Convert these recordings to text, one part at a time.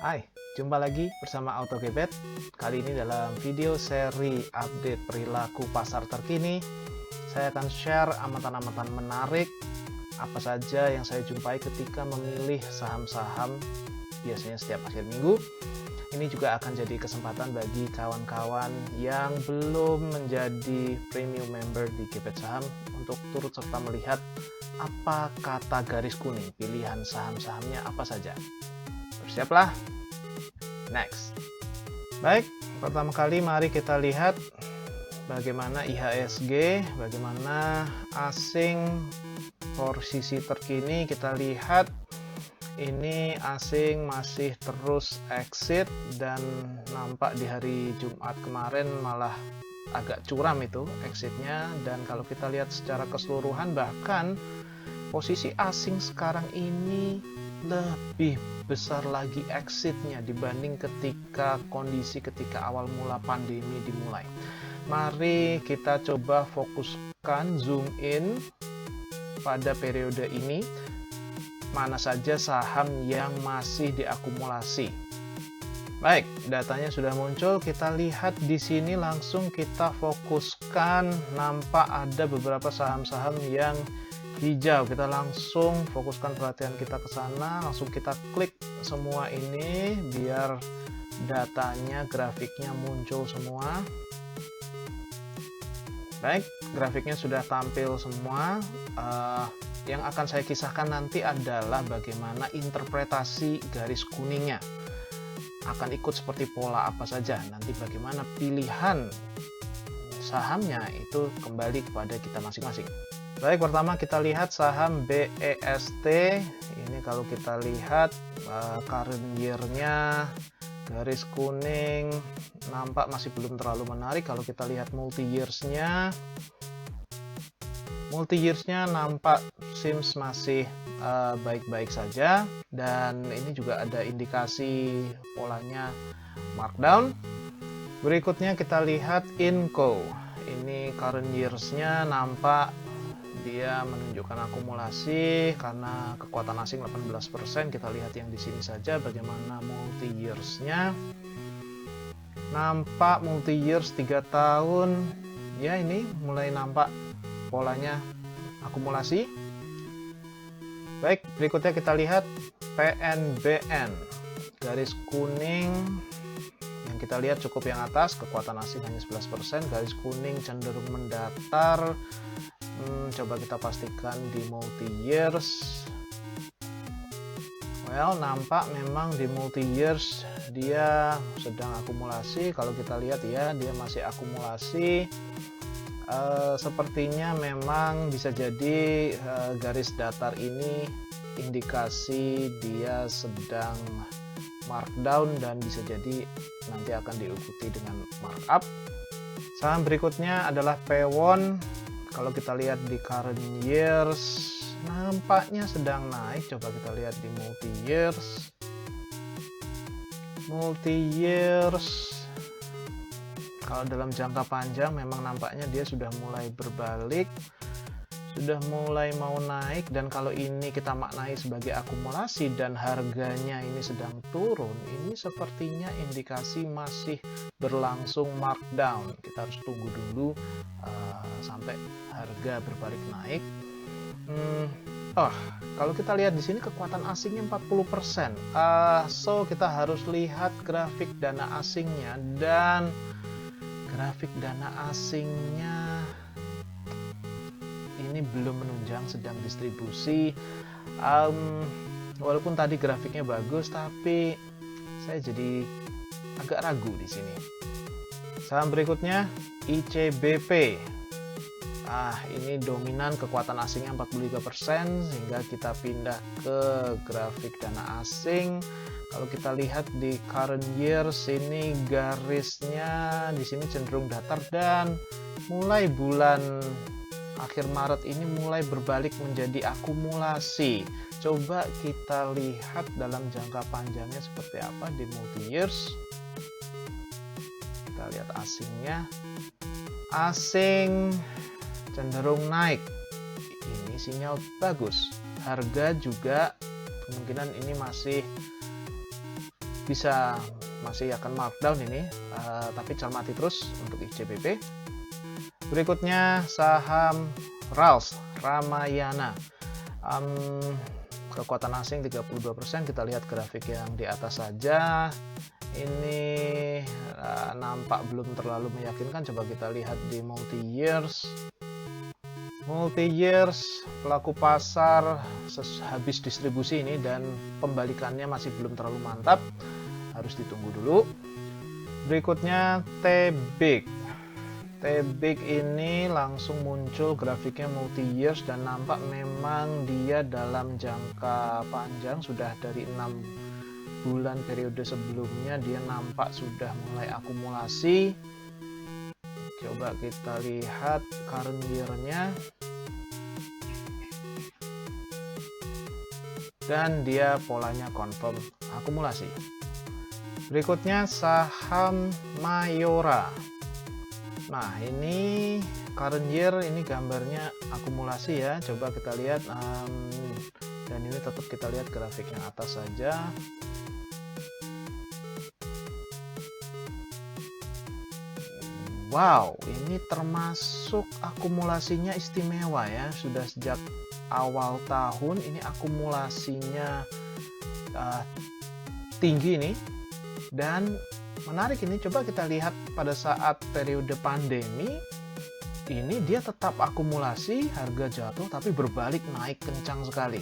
Hai, jumpa lagi bersama AutoGebet. Kali ini dalam video seri update perilaku pasar terkini, saya akan share amatan-amatan menarik apa saja yang saya jumpai ketika memilih saham-saham biasanya setiap akhir minggu. Ini juga akan jadi kesempatan bagi kawan-kawan yang belum menjadi premium member di Gebet Saham untuk turut serta melihat apa kata garis kuning, pilihan saham-sahamnya apa saja. Bersiaplah. Next. Baik, pertama kali mari kita lihat bagaimana IHSG, bagaimana asing posisi terkini. Kita lihat ini asing masih terus exit dan nampak di hari Jumat kemarin malah agak curam itu exitnya, dan kalau kita lihat secara keseluruhan bahkan posisi asing sekarang ini lebih besar lagi exitnya dibanding ketika awal mula pandemi dimulai. Mari kita coba fokuskan zoom in pada periode ini, mana saja saham yang masih diakumulasi. Baik, datanya sudah muncul, kita lihat di sini langsung kita fokuskan, nampak ada beberapa saham-saham yang hijau. Kita langsung fokuskan perhatian kita ke sana, langsung kita klik semua ini biar datanya, grafiknya muncul semua. Baik, grafiknya sudah tampil semua. Yang akan saya kisahkan nanti adalah bagaimana interpretasi garis kuningnya. Akan ikut seperti pola apa saja, nanti bagaimana pilihan sahamnya itu kembali kepada kita masing-masing. Baik, pertama kita lihat saham BEST. Ini kalau kita lihat current year-nya, garis kuning nampak masih belum terlalu menarik. Kalau kita lihat multi years-nya nampak seems masih baik-baik saja, dan ini juga ada indikasi polanya markdown. Berikutnya kita lihat Inco. Ini current years-nya nampak dia menunjukkan akumulasi karena kekuatan asing 18%. Kita lihat yang di sini saja bagaimana multi years-nya. Nampak multi years 3 tahun. Ya, ini mulai nampak polanya akumulasi. Baik, berikutnya kita lihat PNBN. Garis kuning yang kita lihat cukup yang atas, kekuatan asing hanya 11%, garis kuning cenderung mendatar. Coba kita pastikan di multi years. Well, nampak memang di multi years dia sedang akumulasi. Kalau kita lihat ya, dia masih akumulasi. Sepertinya memang bisa jadi garis datar ini indikasi dia sedang markdown, dan bisa jadi nanti akan diikuti dengan markup. Saham berikutnya adalah Pewon. Kalau kita lihat di current years nampaknya sedang naik. Coba kita lihat di multi years. Kalau dalam jangka panjang memang nampaknya dia sudah mulai berbalik, sudah mulai mau naik, dan kalau ini kita maknai sebagai akumulasi dan harganya ini sedang turun, ini sepertinya indikasi masih berlangsung markdown. Kita harus tunggu dulu sampai harga berbalik naik. Kalau kita lihat di sini kekuatan asingnya 40%. So kita harus lihat grafik dana asingnya, dan grafik dana asingnya ini belum menunjang, sedang distribusi. Walaupun tadi grafiknya bagus, tapi saya jadi agak ragu di sini. Saham berikutnya ICBP. Ini dominan kekuatan asingnya 43%, sehingga kita pindah ke grafik dana asing. Kalau kita lihat di current years ini garisnya di sini cenderung datar, dan mulai bulan akhir Maret ini mulai berbalik menjadi akumulasi. Coba kita lihat dalam jangka panjangnya seperti apa di multi years. Kita lihat asingnya. Asing cenderung naik. Ini sinyal bagus. Harga juga kemungkinan ini masih bisa masih akan markdown ini, tapi cermati terus untuk ICBP. Berikutnya saham RALS, Ramayana. Kekuatan asing 32%, kita lihat grafik yang di atas saja. Ini nampak belum terlalu meyakinkan. Coba kita lihat di multi years. Pelaku pasar habis distribusi ini dan pembalikannya masih belum terlalu mantap, harus ditunggu dulu. Berikutnya TBIG ini langsung muncul grafiknya multi years dan nampak memang dia dalam jangka panjang, sudah dari 6 bulan periode sebelumnya dia nampak sudah mulai akumulasi. Coba kita lihat current year-nya, dan dia polanya confirm akumulasi. Berikutnya saham Mayora. Nah, ini current year, ini gambarnya akumulasi ya. Coba kita lihat, dan ini tetap kita lihat grafik yang atas saja. Wow, ini termasuk akumulasinya istimewa ya. Sudah sejak awal tahun ini akumulasinya tinggi nih. Dan menarik ini, coba kita lihat pada saat periode pandemi ini dia tetap akumulasi, harga jatuh tapi berbalik naik kencang sekali.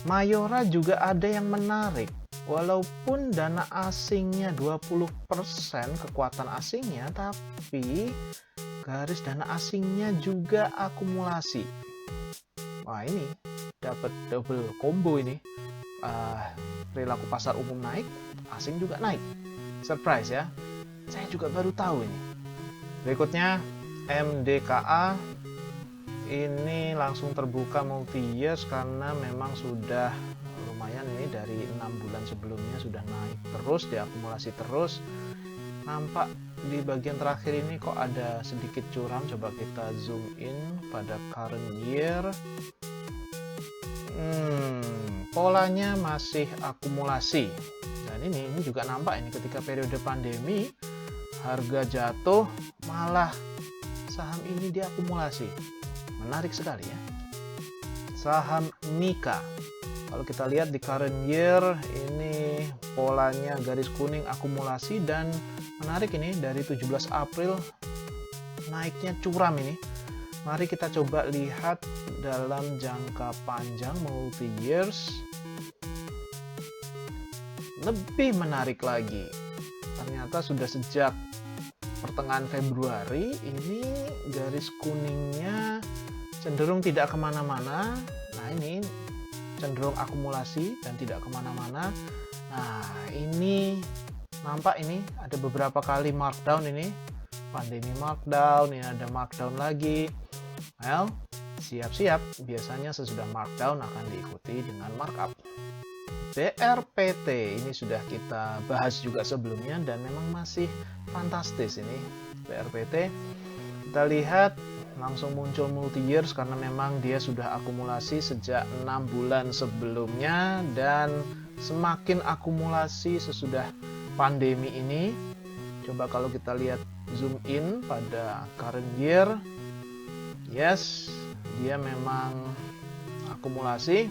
Mayora juga ada yang menarik. Walaupun dana asingnya 20% kekuatan asingnya, tapi garis dana asingnya juga akumulasi. Wah, ini dapat double combo ini. Perilaku pasar umum naik, asing juga naik. Surprise ya. Saya juga baru tahu ini. Berikutnya MDKA. Ini langsung terbuka multi years karena memang sudah lumayan ini, dari 6 bulan sebelumnya sudah naik terus, diakumulasi terus. Nampak di bagian terakhir ini kok ada sedikit curam. Coba kita zoom in pada current year. Polanya masih akumulasi. Dan ini juga nampak ini ketika periode pandemi harga jatuh, malah saham ini diakumulasi. Menarik sekali ya. Saham Nika. Kalau kita lihat di current year, ini polanya garis kuning akumulasi, dan menarik ini dari 17 April naiknya curam ini. Mari kita coba lihat dalam jangka panjang multi years. Lebih menarik lagi. Ternyata sudah sejak pertengahan Februari ini garis kuningnya cenderung tidak kemana-mana. Nah, ini cenderung akumulasi dan tidak kemana-mana. Nah, ini nampak ini ada beberapa kali markdown ini. Pandemi markdown, ini ada markdown lagi. Well, siap-siap. Biasanya sesudah markdown akan diikuti dengan markup. BRPT ini sudah kita bahas juga sebelumnya dan memang masih fantastis ini BRPT. Kita lihat langsung muncul multi years karena memang dia sudah akumulasi sejak 6 bulan sebelumnya dan semakin akumulasi sesudah pandemi ini. Coba kalau kita lihat zoom in pada current year, yes, dia memang akumulasi.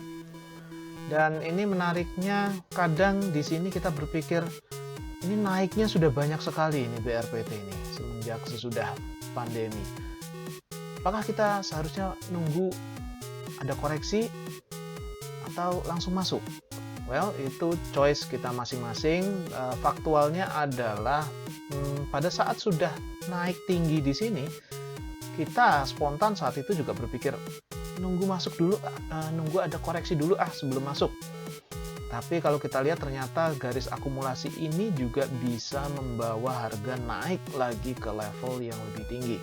Dan ini menariknya, kadang di sini kita berpikir ini naiknya sudah banyak sekali ini BRPT ini semenjak sesudah pandemi. Apakah kita seharusnya nunggu ada koreksi atau langsung masuk? Well, itu choice kita masing-masing. Faktualnya adalah pada saat sudah naik tinggi di sini, kita spontan saat itu juga berpikir nunggu masuk dulu, nunggu ada koreksi dulu sebelum masuk. Tapi kalau kita lihat ternyata garis akumulasi ini juga bisa membawa harga naik lagi ke level yang lebih tinggi.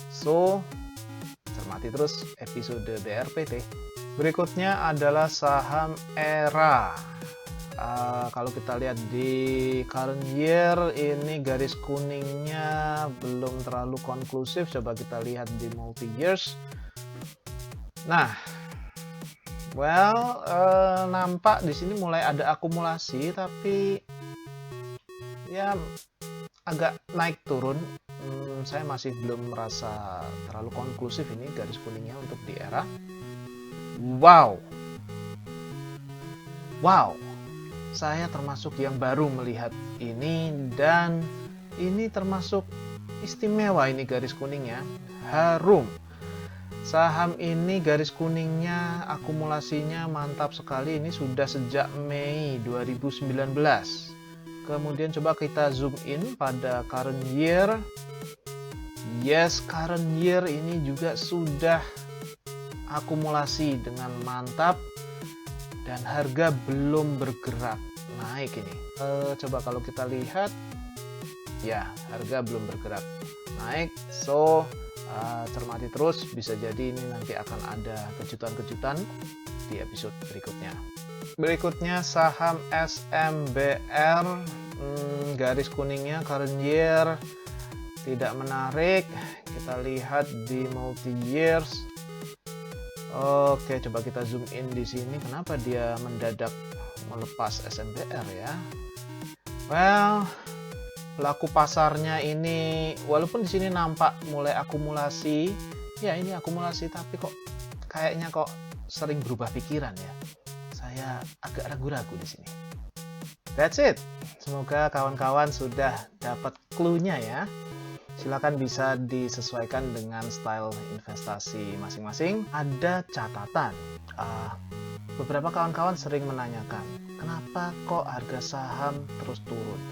So, cermati terus episode BRPT. Berikutnya adalah saham ERA. Kalau kita lihat di current year, ini garis kuningnya belum terlalu konklusif. Coba kita lihat di multi years. Nah, Well, nampak di sini mulai ada akumulasi, tapi ya agak naik turun. Saya masih belum merasa terlalu konklusif ini garis kuningnya untuk di era. Wow, saya termasuk yang baru melihat ini, dan ini termasuk istimewa ini garis kuningnya. Harum. Saham ini garis kuningnya, akumulasinya mantap sekali. Ini sudah sejak Mei 2019. Kemudian coba kita zoom in pada current year. Yes, current year ini juga sudah akumulasi dengan mantap, dan harga belum bergerak naik ini. Coba kalau kita lihat, ya harga belum bergerak naik. So cermati terus, bisa jadi ini nanti akan ada kejutan-kejutan di episode berikutnya. Berikutnya saham SMBR, garis kuningnya current year tidak menarik. Kita lihat di multi years. Oke, coba kita zoom in di sini. Kenapa dia mendadak melepas SMBR ya? Well, pelaku pasarnya ini walaupun di sini nampak mulai akumulasi, ya ini akumulasi, tapi kok kayaknya kok sering berubah pikiran ya. Saya agak ragu-ragu di sini. That's it. Semoga kawan-kawan sudah dapat clue-nya ya. Silakan bisa disesuaikan dengan style investasi masing-masing. Ada catatan. Beberapa kawan-kawan sering menanyakan, kenapa kok harga saham terus turun?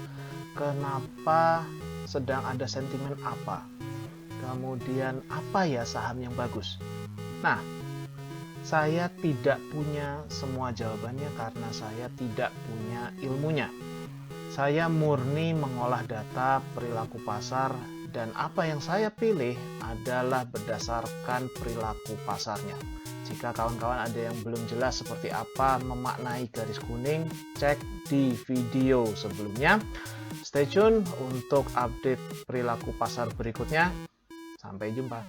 Kenapa, sedang ada sentimen apa? Kemudian apa ya saham yang bagus? Nah, saya tidak punya semua jawabannya karena saya tidak punya ilmunya. Saya murni mengolah data perilaku pasar, dan apa yang saya pilih adalah berdasarkan perilaku pasarnya. Jika kawan-kawan ada yang belum jelas seperti apa memaknai garis kuning, cek di video sebelumnya. Stay tune untuk update perilaku pasar berikutnya. Sampai jumpa.